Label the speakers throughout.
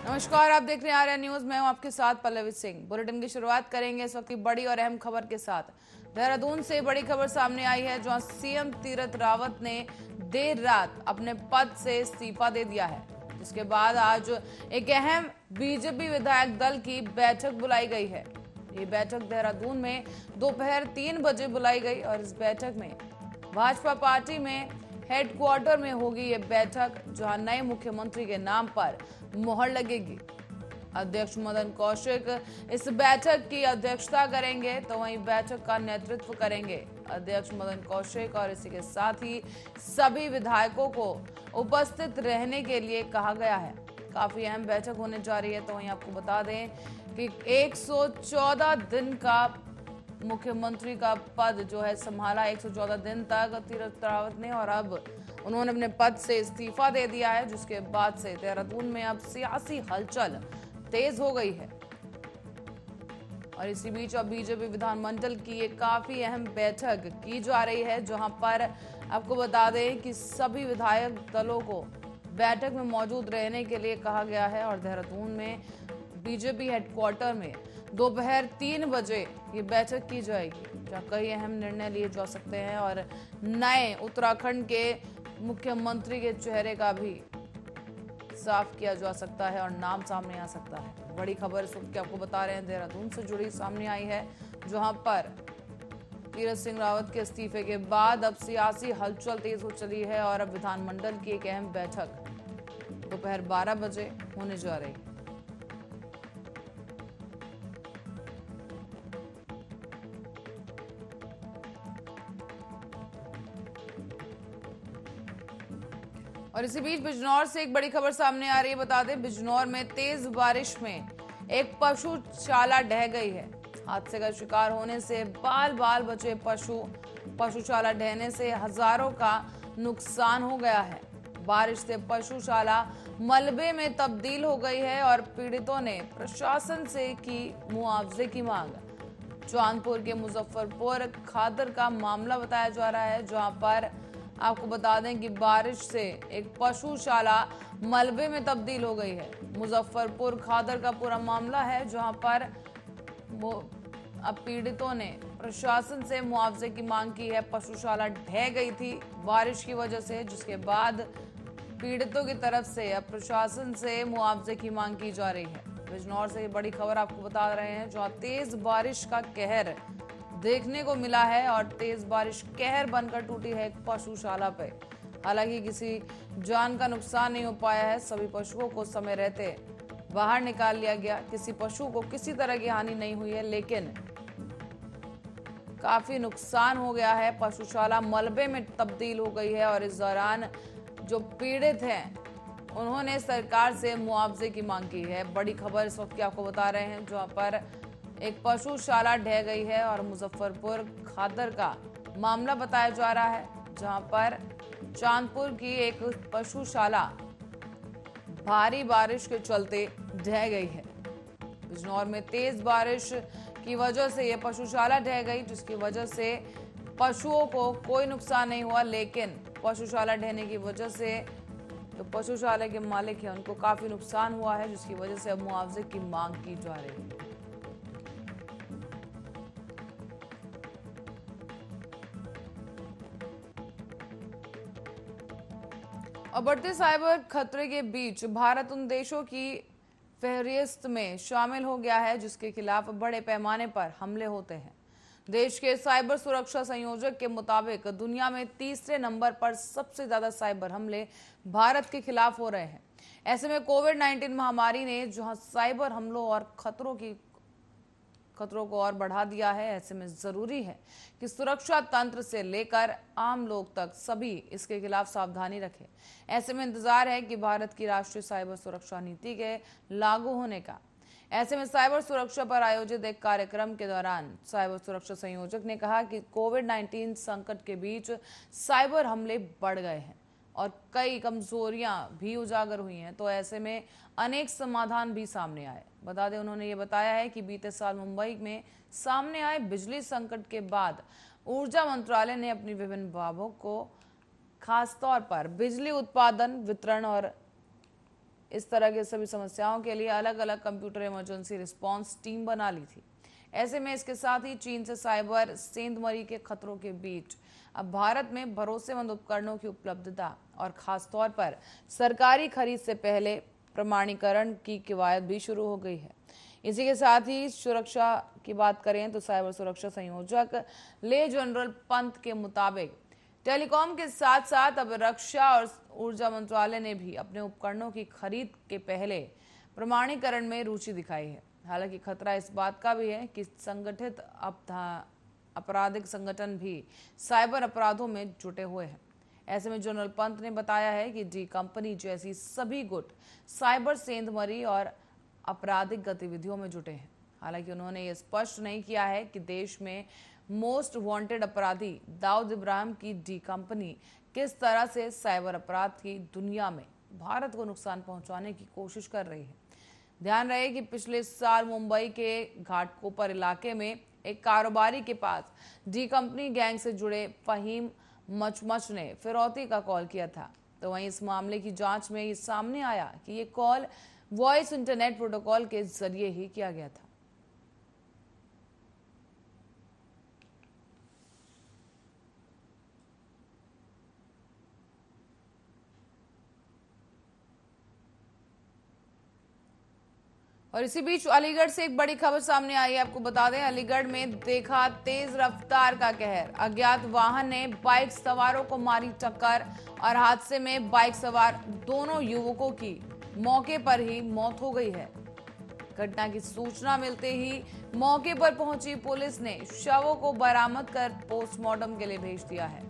Speaker 1: नमस्कार, आप देख रहे हैं आर्या न्यूज। मैं हूं आपके साथ पल्लवी सिंह। बुलेटिन की शुरुआत करेंगे इस वक्त की बड़ी और अहम खबर के साथ। देहरादून से बड़ी खबर सामने आई है, जहां सीएम तीरथ रावत ने देर रात अपने पद से इस्तीफा दे दिया है, जिसके बाद आज एक अहम बीजेपी विधायक दल की बैठक बुलाई गई है। ये बैठक देहरादून में दोपहर 3 बजे बुलाई गई और इस बैठक में भाजपा पार्टी में हेडक्वार्टर में होगी ये बैठक, जहां नए मुख्यमंत्री के नाम पर मोहर लगेगी। अध्यक्ष मदन कौशिक इस बैठक की अध्यक्षता करेंगे, तो वहीं बैठक का नेतृत्व करेंगे अध्यक्ष मदन कौशिक। और इसी के साथ ही सभी विधायकों को उपस्थित रहने के लिए कहा गया है। काफी अहम बैठक होने जा रही है। तो वहीं आपको बता दें कि 114 दिन का मुख्यमंत्री का पद जो है संभाला, 114 दिन तक तीरथ रावत ने, और अब उन्होंने अपने पद से इस्तीफा दे दिया है, जिसके बाद से देहरादून में अब सियासी हलचल तेज हो गई है। और इसी बीच अब बीजेपी विधानमंडल की एक काफी अहम बैठक की जा रही है, जहां पर आपको बता दें कि सभी विधायक दलों को बैठक में मौजूद रहने के लिए कहा गया है। और देहरादून में बीजेपी हेडक्वार्टर में दोपहर 3 बजे ये बैठक की जाएगी, जहां कई अहम निर्णय लिए जा सकते हैं और नए उत्तराखंड के मुख्यमंत्री के चेहरे का भी साफ किया जा सकता है और नाम सामने आ सकता है। बड़ी खबर इस वक्त आपको बता रहे हैं देहरादून से जुड़ी सामने आई है, जहां पर तीरथ सिंह रावत के इस्तीफे के बाद अब सियासी हलचल तेज हो चली है और अब विधानमंडल की एक अहम बैठक दोपहर 12 बजे होने जा रही है। और इसी बीच बिजनौर से एक बड़ी खबर सामने आ रही है। बता दें, बिजनौर में तेज बारिश में एक पशुशाला ढह गई है। हादसे का शिकार होने से बाल बाल बचे पशुशाला ढहने से हजारों का नुकसान हो गया है। बारिश से पशुशाला मलबे में तब्दील हो गई है और पीड़ितों ने प्रशासन से की मुआवजे की मांग। चांदपुर के मुजफ्फरपुर खादर का मामला बताया जा रहा है, जहां पर आपको बता दें कि बारिश से एक पशुशाला मलबे में तब्दील हो गई है। मुजफ्फरपुर खादर का पूरा मामला है, जहां पर अब पीड़ितों ने प्रशासन से मुआवजे की मांग की है। पशुशाला ढह गई थी बारिश की वजह से, जिसके बाद पीड़ितों की तरफ से अब प्रशासन से मुआवजे की मांग की जा रही है। बिजनौर से ये बड़ी खबर आपको बता रहे हैं, जहां तेज बारिश का कहर देखने को मिला है और तेज बारिश कहर बनकर टूटी है एक पशुशाला पे। हालांकि किसी जान का नुकसान नहीं हो पाया है। सभी पशुओं को समय रहते बाहर निकाल लिया गया। किसी पशु को किसी तरह की हानि नहीं हुई है, लेकिन काफी नुकसान हो गया है। पशुशाला मलबे में तब्दील हो गई है और इस दौरान जो पीड़ित हैं उन्होंने सरकार से मुआवजे की मांग की है। बड़ी खबर इस वक्त की आपको बता रहे हैं, जहां पर एक पशुशाला ढह गई है और मुजफ्फरपुर खादर का मामला बताया जा रहा है, जहां पर चांदपुर की एक पशुशाला भारी बारिश के चलते ढह गई है। बिजनौर में तेज बारिश की वजह से यह पशुशाला ढह गई, जिसकी वजह से पशुओं को कोई नुकसान नहीं हुआ, लेकिन पशुशाला ढहने की वजह से जो पशुशाला के मालिक हैं उनको काफी नुकसान हुआ है, जिसकी वजह से अब मुआवजे की मांग की जा रही है। और बढ़ते साइबर खतरे के बीच भारत उन देशों की फहरिस्त में शामिल हो गया है जिसके खिलाफ बड़े पैमाने पर हमले होते हैं। देश के साइबर सुरक्षा संयोजक के मुताबिक दुनिया में तीसरे नंबर पर सबसे ज्यादा साइबर हमले भारत के खिलाफ हो रहे हैं। ऐसे में कोविड-19 महामारी ने जहां साइबर हमलों और खतरों को और बढ़ा दिया है, ऐसे में जरूरी है कि सुरक्षा तंत्र से लेकर आम लोग तक सभी इसके खिलाफ सावधानी रखें। ऐसे में इंतजार है कि भारत की राष्ट्रीय साइबर सुरक्षा नीति के लागू होने का। ऐसे में साइबर सुरक्षा पर आयोजित एक कार्यक्रम के दौरान साइबर सुरक्षा संयोजक ने कहा कि कोविड-19 संकट के बीच साइबर हमले बढ़ गए हैं और कई कमजोरियां भी उजागर हुई हैं, तो ऐसे में अनेक समाधान भी सामने आए। बता दें, उन्होंने ये बताया है कि बीते साल मुंबई में सामने आए बिजली संकट के बाद ऊर्जा मंत्रालय ने अपनी विभिन्न विभागों को खासतौर पर बिजली उत्पादन, वितरण और इस तरह की सभी समस्याओं के लिए अलग अलग कंप्यूटर इमरजेंसी रिस्पांस टीम बना ली थी। ऐसे में इसके साथ ही चीन से साइबर सेंधमारी के खतरों के बीच अब भारत में भरोसेमंद उपकरणों की उपलब्धता और खासतौर पर सरकारी खरीद से पहले प्रमाणीकरण की कवायद भी शुरू हो गई है। इसी के साथ ही सुरक्षा की बात करें तो साइबर सुरक्षा संयोजक ले जनरल पंत के मुताबिक टेलीकॉम के साथ साथ अब रक्षा और ऊर्जा मंत्रालय ने भी अपने उपकरणों की खरीद के पहले प्रमाणीकरण में रुचि दिखाई है। हालांकि खतरा इस बात का भी है कि संगठित आपराधिक संगठन भी साइबर अपराधों में जुटे हुए हैं। ऐसे में जनरल पंत ने बताया है कि डी कंपनी जैसी सभी गुट साइबर सेंधमारी और आपराधिक गतिविधियों में जुटे हैं। हालांकि उन्होंने ये स्पष्ट नहीं किया है कि देश में मोस्ट वांटेड अपराधी दाऊद इब्राहिम की डी कंपनी किस तरह से साइबर अपराध की दुनिया में भारत को नुकसान पहुंचाने की कोशिश कर रही है। ध्यान रहे कि पिछले साल मुंबई के घाटकोपर इलाके में एक कारोबारी के पास डी कंपनी गैंग से जुड़े फहीम मचमच ने फिरौती का कॉल किया था। तो वहीं इस मामले की जांच में ये सामने आया कि ये कॉल वॉइस इंटरनेट प्रोटोकॉल के जरिए ही किया गया था। और इसी बीच अलीगढ़ से एक बड़ी खबर सामने आई है। आपको बता दें, अलीगढ़ में देखा तेज रफ्तार का कहर। अज्ञात वाहन ने बाइक सवारों को मारी टक्कर और हादसे में बाइक सवार दोनों युवकों की मौके पर ही मौत हो गई है। घटना की सूचना मिलते ही मौके पर पहुंची पुलिस ने शवों को बरामद कर पोस्टमार्टम के लिए भेज दिया है।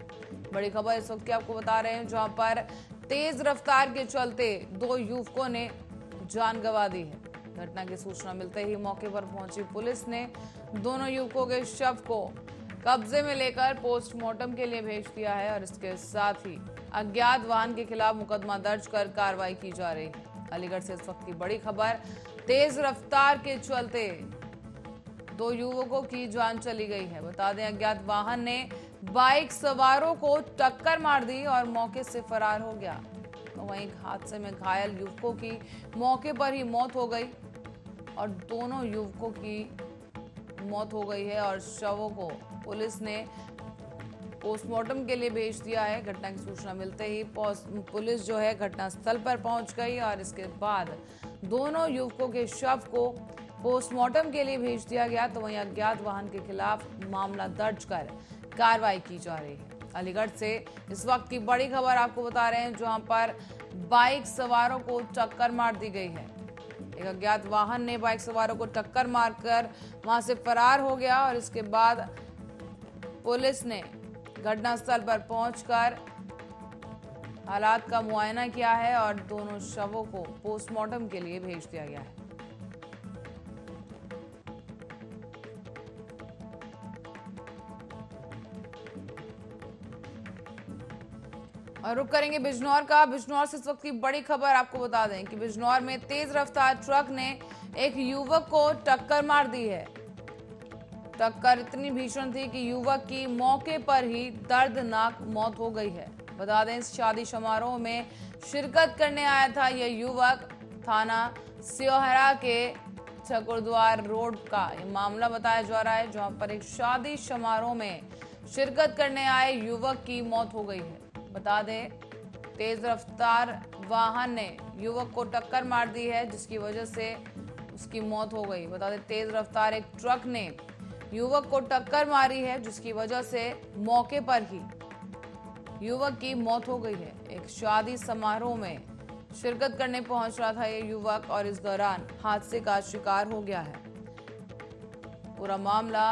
Speaker 1: बड़ी खबर इस वक्त की आपको बता रहे हैं, जहां पर तेज रफ्तार के चलते दो युवकों ने जान गंवा दी है। घटना की सूचना मिलते ही मौके पर पहुंची पुलिस ने दोनों युवकों के शव को कब्जे में लेकर पोस्टमार्टम के लिए भेज दिया है और इसके साथ ही अज्ञात वाहन के खिलाफ मुकदमा दर्ज कर कार्रवाई की जा रही है। अलीगढ़ से इस वक्त की बड़ी खबर, तेज रफ्तार के चलते दो युवकों की जान चली गई है। बता दें, अज्ञात वाहन ने बाइक सवारों को टक्कर मार दी और मौके से फरार हो गया। तो वहीं हादसे में घायल युवकों की मौके पर ही मौत हो गई और दोनों युवकों की मौत हो गई है और शवों को पुलिस ने पोस्टमार्टम के लिए भेज दिया है। घटना की सूचना मिलते ही पुलिस जो है घटनास्थल पर पहुंच गई और इसके बाद दोनों युवकों के शव को पोस्टमार्टम के लिए भेज दिया गया। तो वहीं अज्ञात वाहन के खिलाफ मामला दर्ज कर कार्रवाई की जा रही है। अलीगढ़ से इस वक्त की बड़ी खबर आपको बता रहे हैं, जहां पर बाइक सवारों को टक्कर मार दी गई है। एक अज्ञात वाहन ने बाइक सवारों को टक्कर मारकर वहां से फरार हो गया और इसके बाद पुलिस ने घटनास्थल पर पहुंचकर हालात का मुआयना किया है और दोनों शवों को पोस्टमार्टम के लिए भेज दिया गया है। और रुक करेंगे बिजनौर का। बिजनौर से इस वक्त की बड़ी खबर आपको बता दें कि बिजनौर में तेज रफ्तार ट्रक ने एक युवक को टक्कर मार दी है। टक्कर इतनी भीषण थी कि युवक की मौके पर ही दर्दनाक मौत हो गई है। बता दें, इस शादी समारोह में शिरकत करने आया था यह युवक। थाना सियोहरा के छकुरद्वार रोड का यह मामला बताया जा रहा है, जहां पर एक शादी समारोह में शिरकत करने आए युवक की मौत हो गई है। बता दें, तेज रफ्तार वाहन ने युवक को टक्कर मार दी है, जिसकी वजह से उसकी मौत हो गई। बता दें, तेज रफ्तार एक ट्रक ने युवक को टक्कर मारी है, जिसकी वजह से मौके पर ही युवक की मौत हो गई है। एक शादी समारोह में शिरकत करने पहुंच रहा था ये युवक और इस दौरान हादसे का शिकार हो गया है। पूरा मामला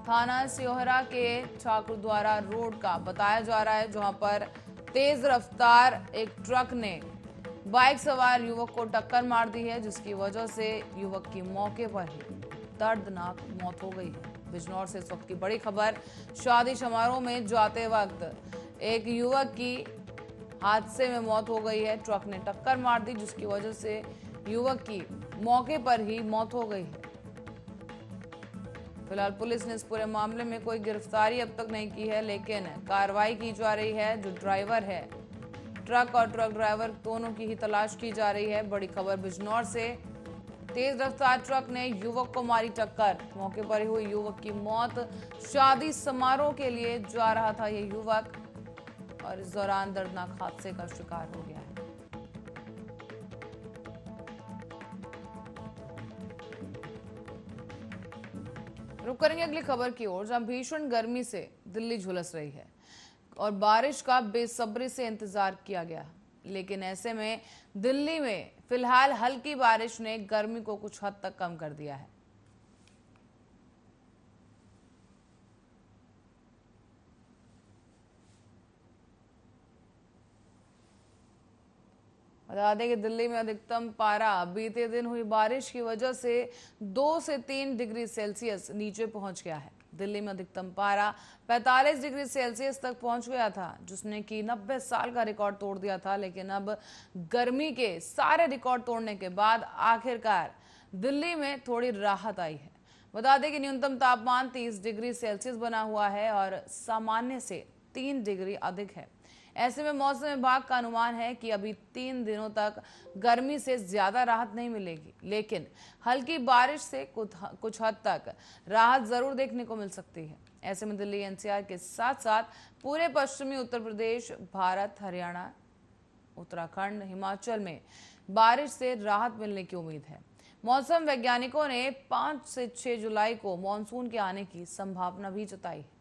Speaker 1: थाना सियोहरा के ठाकुरद्वारा रोड का बताया जा रहा है, जहां पर तेज रफ्तार एक ट्रक ने बाइक सवार युवक को टक्कर मार दी है, जिसकी वजह से युवक की मौके पर ही दर्दनाक मौत हो गई है। बिजनौर से इस वक्त की बड़ी खबर, शादी समारोह में जाते वक्त एक युवक की हादसे में मौत हो गई है। ट्रक ने टक्कर मार दी, जिसकी वजह से युवक की मौके पर ही मौत हो गई है। फिलहाल पुलिस ने इस पूरे मामले में कोई गिरफ्तारी अब तक नहीं की है, लेकिन कार्रवाई की जा रही है। जो ड्राइवर है ट्रक और ट्रक ड्राइवर दोनों की ही तलाश की जा रही है। बड़ी खबर बिजनौर से, तेज रफ्तार ट्रक ने युवक को मारी टक्कर, मौके पर ही हुई युवक की मौत। शादी समारोह के लिए जा रहा था ये युवक और इस दौरान दर्दनाक हादसे का शिकार हो गया है। रुक करेंगे अगली खबर की ओर, जहां भीषण गर्मी से दिल्ली झुलस रही है और बारिश का बेसब्री से इंतजार किया गया। लेकिन ऐसे में दिल्ली में फिलहाल हल्की बारिश ने गर्मी को कुछ हद तक कम कर दिया है। बता दें कि दिल्ली में अधिकतम पारा बीते दिन हुई बारिश की वजह से 2 से 3 डिग्री सेल्सियस नीचे पहुंच गया है। दिल्ली में अधिकतम पारा 45 डिग्री सेल्सियस तक पहुंच गया था, जिसने कि 90 साल का रिकॉर्ड तोड़ दिया था। लेकिन अब गर्मी के सारे रिकॉर्ड तोड़ने के बाद आखिरकार दिल्ली में थोड़ी राहत आई है। बता दें कि न्यूनतम तापमान 30 डिग्री सेल्सियस बना हुआ है और सामान्य से 3 डिग्री अधिक है। ऐसे में मौसम विभाग का अनुमान है कि अभी 3 दिनों तक गर्मी से ज्यादा राहत नहीं मिलेगी, लेकिन हल्की बारिश से कुछ हद तक राहत जरूर देखने को मिल सकती है। ऐसे में दिल्ली एनसीआर के साथ साथ पूरे पश्चिमी उत्तर प्रदेश, भारत, हरियाणा, उत्तराखंड, हिमाचल में बारिश से राहत मिलने की उम्मीद है। मौसम वैज्ञानिकों ने 5 से 6 जुलाई को मानसून के आने की संभावना भी जताई है।